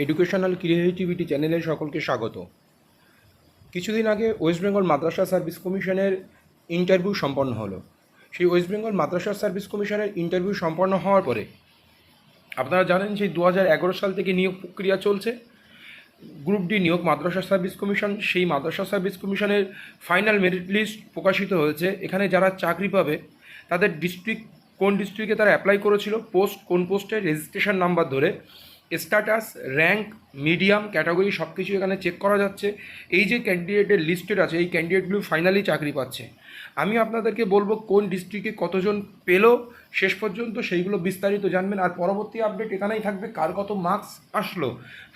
Educational creativity চ্যানেলে সকলকে স্বাগত। কিছুদিন আগে ওয়েস্ট বেঙ্গল মাদ্রাসা সার্ভিস কমিশনের ইন্টারভিউ সম্পন্ন হলো। সেই ওয়েস্ট বেঙ্গল মাদ্রাসা সার্ভিস কমিশনের ইন্টারভিউ সম্পন্ন হওয়ার পরে আপনারা জানেন সেই 2011 সাল থেকে নিয়োগ প্রক্রিয়া চলছে। গ্রুপ ডি নিয়োগ মাদ্রাসা সার্ভিস কমিশন, সেই মাদ্রাসা সার্ভিস কমিশনের ফাইনাল মেরিট লিস্ট প্রকাশিত হয়েছে। এখানে যারা চাকরি পাবে তাদের ডিস্ট্রিক্ট, কোন ডিস্ট্রিক্টে তারা অ্যাপ্লাই করেছিল, পোস্ট কোন পোস্টে, রেজিস্ট্রেশন নাম্বার ধরে স্ট্যাটাস, র্যাঙ্ক, মিডিয়াম, ক্যাটাগরি সব কিছু এখানে চেক করা যাচ্ছে। এই যে ক্যান্ডিডেটের লিস্টেড আছে, এই ক্যান্ডিডেটগুলো ফাইনালি চাকরি পাচ্ছে। আমি আপনাদেরকে বলবো কোন ডিস্ট্রিক্টে কতজন পেলো শেষ পর্যন্ত সেইগুলো বিস্তারিত জানবেন। আর পরবর্তী আপডেট এখানেই থাকবে, কার কত মার্কস আসলো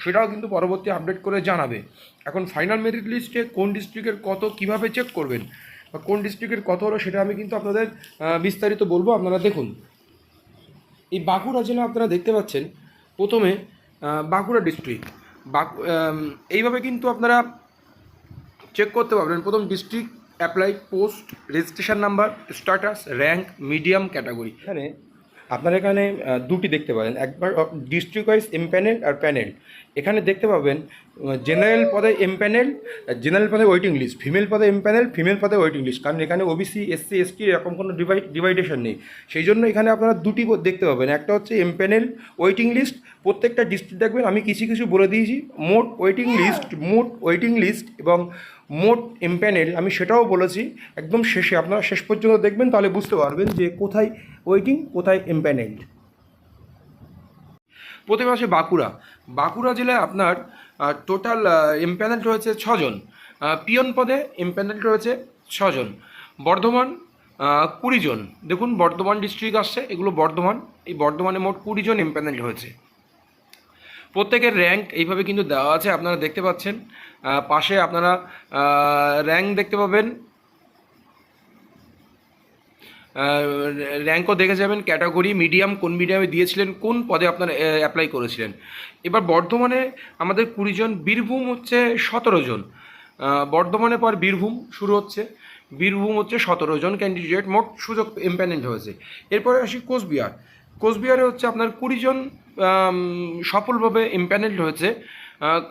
সেটাও কিন্তু পরবর্তী আপডেট করে জানাবে। এখন ফাইনাল মেরিট লিস্টে কোন ডিস্ট্রিক্টের কত কীভাবে চেক করবেন বা কোন ডিস্ট্রিক্টের কত হলো সেটা আমি কিন্তু আপনাদের বিস্তারিত বলবো। আপনারা দেখুন, এই বাঁকুড়া জেলা আপনারা দেখতে পাচ্ছেন। প্রথমে বাঁকুড়া ডিস্ট্রিক্ট, এইভাবে কিন্তু আপনারা চেক করতে পারবেন। প্রথম district, apply, post, registration number, status, rank, medium, category. এখানে আপনারা এখানে দুটি দেখতে পাবেন, একবার ডিস্ট্রিক্ট ওয়াইজ এমপ্যানেল আর প্যানেল। এখানে দেখতে পাবেন জেনারেল পদে এমপ্যানেল, জেনারেল পদে ওয়েটিং লিস্ট, ফিমেল পদে এমপ্যানেল, ফিমেল পদে ওয়েটিং লিস্ট। কারণ এখানে ওবিসি, এসসি, এসটি এরকম কোনো ডিভাইডেশন নেই, সেই জন্য এখানে আপনারা দুটি দেখতে পাবেন। একটা হচ্ছে এমপ্যানেল ওয়েটিং লিস্ট, প্রত্যেকটা ডিস্ট্রিক্ট দেখবেন আমি কিছু কিছু বলে দিয়েছি। মোট ওয়েটিং লিস্ট এবং মোট এমপ্যানেল আমি সেটাও বলেছি একদম শেষে। আপনারা শেষ পর্যন্ত দেখবেন, তাহলে বুঝতে পারবেন যে কোথায় ওয়েটিং, কোথায় এমপ্যানেল। প্রথমে আসে বাঁকুড়া জেলায় আপনার টোটাল এমপ্যানেল রয়েছে 6 জন, পিয়ন পদে এমপ্যানেল রয়েছে 6 জন। বর্ধমান 20 জন, দেখুন বর্ধমান ডিস্ট্রিক্ট আসছে, এগুলো বর্ধমান। এই বর্ধমানে মোট 20 জন এমপ্যানেল হয়েছে। প্রত্যেকের র্যাঙ্ক এইভাবে কিন্তু দেওয়া আছে, আপনারা দেখতে পাচ্ছেন। পাশে আপনারা র্যাঙ্ক দেখতে পাবেন, র্যাঙ্কও দেখে যাবেন, ক্যাটাগরি, মিডিয়াম, কোন মিডিয়ামে দিয়েছিলেন, কোন পদে আপনারা অ্যাপ্লাই করেছিলেন। এবার বর্ধমানে আমাদের 20 জন, বীরভূম হচ্ছে 17 জন। বর্ধমানে পর বীরভূম শুরু হচ্ছে, বীরভূম হচ্ছে 17 জন ক্যান্ডিডেট মোট সুযোগ এমপ্যানেল হয়েছে। এরপরে আসি কোচবিহারে হচ্ছে আপনার 20 জন সফলভাবে এমপ্যানেল হয়েছে।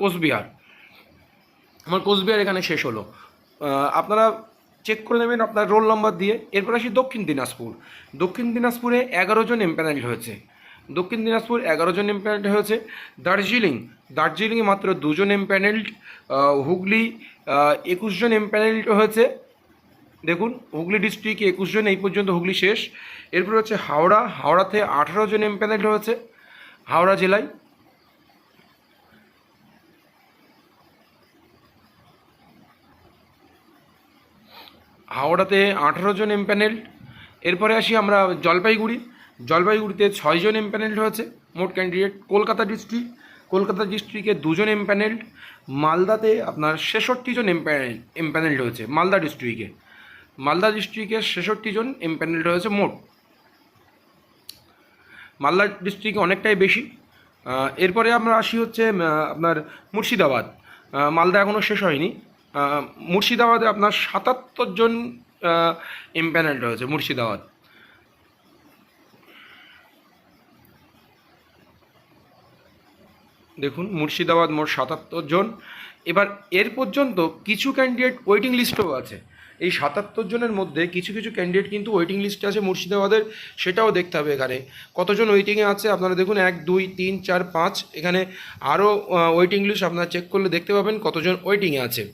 কোচবিহার এখানে শেষ হলো। আপনারা চেক করে নেবেন আপনার রোল নাম্বার দিয়ে। এরপর আসি দক্ষিণ দিনাজপুরে 11 জন এমপ্যানেল হয়েছে। দক্ষিণ দিনাজপুর 11 জন এমপ্যানেল হয়েছে। দার্জিলিংয়ে মাত্র 2 জন এমপ্যানেলড। হুগলি 21 জন এমপ্যানেলড হয়েছে। দেখুন হুগলি ডিস্ট্রিক্টে 21 জন, এই পর্যন্ত হুগলি শেষ। এরপর হচ্ছে হাওড়াতে 18 জন এমপ্যানেলড হয়েছে। হাওড়া জেলায় হাওড়াতে 18 জন এমপ্যানেল। এরপরে আসি আমরা জলপাইগুড়িতে 6 জন এমপ্যানেল হয়েছে মোট ক্যান্ডিডেট। কলকাতা ডিস্ট্রিক্টে 2 জন এমপ্যানেল। মালদাতে আপনার 66 জন এমপ্যানেল হয়েছে। মালদা ডিস্ট্রিক্টে 66 জন এমপ্যানেল হয়েছে মোট। মালদা ডিস্ট্রিক্টে অনেকটাই বেশি। এরপরে আমরা আসি হচ্ছে আপনার মুর্শিদাবাদ। মালদা এখনও শেষ হয়নি। মুর্শিদাবাদে আপনার 77 জন এমপ্যানেল রয়েছে মুর্শিদাবাদ। দেখুন মুর্শিদাবাদ মোট 77 জন। এবার এর পর্যন্ত কিছু ক্যান্ডিডেট ওয়েটিং লিস্টও আছে। এই 77 জনের মধ্যে কিছু কিছু ক্যান্ডিডেট কিন্তু ওয়েটিং লিস্টে আছে মুর্শিদাবাদের, সেটাও দেখতে হবে এখানে কতজন ওয়েটিংয়ে আছে। আপনারা দেখুন 1, 2, 3, 4, 5, এখানে আরও ওয়েটিং লিস্ট আপনারা চেক করলে দেখতে পাবেন কতজন ওয়েটিংয়ে আছে।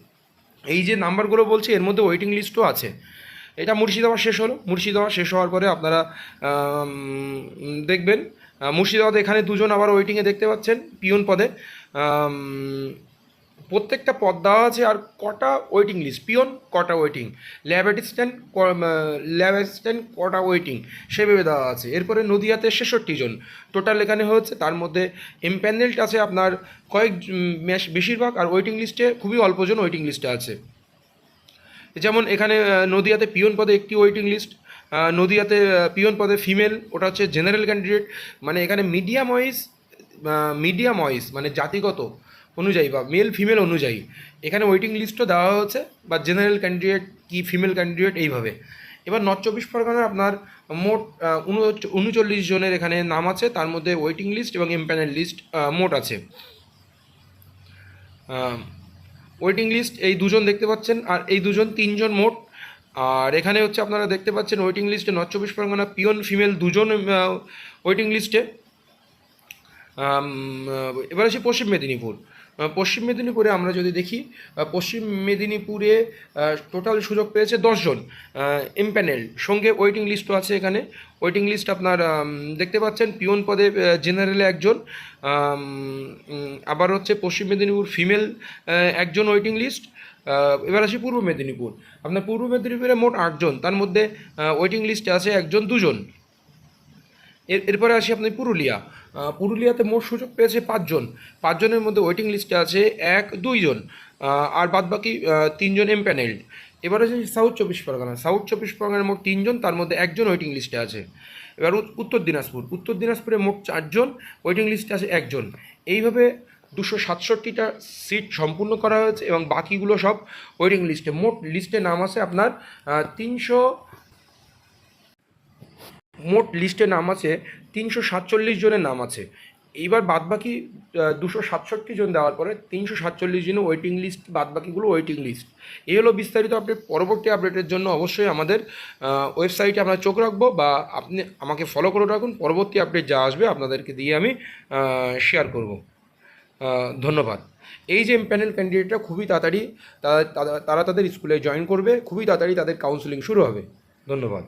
এই যে নাম্বারগুলো বলছি এর মধ্যে ওয়েটিং লিস্টও আছে। এটা মুর্শিদাবাদ শেষ হলো। মুর্শিদাবাদ শেষ হওয়ার পরে আপনারা দেখবেন মুর্শিদাবাদে এখানে 2 জন আবার ওয়েটিংয়ে দেখতে পাচ্ছেন পিয়ন পদে। প্রত্যেকটা পদ দেওয়া আছে আর কটা ওয়েটিং লিস্ট, পিয়ন কটা ওয়েটিং, ল্যাব অ্যাসিস্ট্যান্ট কটা ওয়েটিং সেভাবে দেওয়া আছে। এরপরে নদিয়াতে 66 জন টোটাল এখানে হয়েছে, তার মধ্যে এমপ্যানেলড আছে আপনার বেশিরভাগ, আর ওয়েটিং লিস্টে খুবই অল্পজন ওয়েটিং লিস্টে আছে। যেমন এখানে নদিয়াতে পিয়ন পদে একটি ওয়েটিং লিস্ট। নদিয়াতে পিয়ন পদে ফিমেল, ওটা হচ্ছে জেনারেল ক্যান্ডিডেট, মানে এখানে মিডিয়াম ওয়াইজ মানে জাতিগত অনুযায়ী বা মেল ফিমেল অনুযায়ী এখানে ওয়েটিং লিস্টও দেওয়া হচ্ছে, বা জেনারেল ক্যান্ডিডেট কি ফিমেল ক্যান্ডিডেট এইভাবে। এবার নর্থ 24 পরগনার আপনার মোট 39 জনের এখানে নাম আছে, তার মধ্যে ওয়েটিং লিস্ট এবং এমপ্যানেল লিস্ট মোট আছে। ওয়েটিং লিস্ট এই দুজন দেখতে পাচ্ছেন, আর এই দুজন তিনজন মোট। আর এখানে হচ্ছে আপনারা দেখতে পাচ্ছেন ওয়েটিং লিস্টে নর্থ চব্বিশ পরগনা পিওন ফিমেল দুজন ওয়েটিং লিস্টে। এবার আসি পশ্চিম মেদিনীপুর। পশ্চিম মেদিনীপুরে আমরা যদি দেখি, পশ্চিম মেদিনীপুরে টোটাল সুযোগ পেয়েছে 10জন এমপ্যানেল, সঙ্গে ওয়েটিং লিস্টও আছে এখানে। ওয়েটিং লিস্ট আপনার দেখতে পাচ্ছেন পিওন পদে জেনারেলে একজন, আবার হচ্ছে পশ্চিম মেদিনীপুর ফিমেল একজন ওয়েটিং লিস্ট। এবার আসি পূর্ব মেদিনীপুর। আপনার পূর্ব মেদিনীপুরে মোট 8জন, তার মধ্যে ওয়েটিং লিস্টে আছে একজন দুজন। এরপরে আসি আপনি পুরুলিয়া। পুরুলিয়াতে মোট সুযোগ পেয়েছে 5জন, 5জনের মধ্যে ওয়েটিং লিস্টে আছে 1-2জন, আর বাদবাকি 3জন এমপ্যানেলড। এবার আছে সাউথ চব্বিশ পরগনা। সাউথ চব্বিশ পরগনার মোট 3জন, তার মধ্যে একজন ওয়েটিং লিস্টে আছে। এবার উত্তর দিনাজপুর। উত্তর দিনাজপুরে মোট 4জন, ওয়েটিং লিস্টে আছে একজন। এইভাবে 267টা সিট সম্পূর্ণ করা হয়েছে এবং বাকিগুলো সব ওয়েটিং লিস্টে। মোট লিস্টে নাম আছে আপনার 347 জনের নাম আছে। এইবার বাদবাকি 267 জন দেওয়ার পরে 347 জন ওয়েটিং লিস্ট, বাদবাকিগুলো ওয়েটিং লিস্ট। এই হলো বিস্তারিত আপডেট। পরবর্তী আপডেটের জন্য অবশ্যই আমাদের ওয়েবসাইটে আমরা চোখ রাখবো, বা আপনি আমাকে ফলো করে রাখুন। পরবর্তী আপডেট যা আসবে আপনাদেরকে দিয়ে আমি শেয়ার করব। ধন্যবাদ। এই যে প্যানেল ক্যান্ডিডেটরা খুবই তাড়াতাড়ি তারা তাদের স্কুলে জয়েন করবে, খুবই তাড়াতাড়ি তাদের কাউন্সেলিং শুরু হবে। ধন্যবাদ।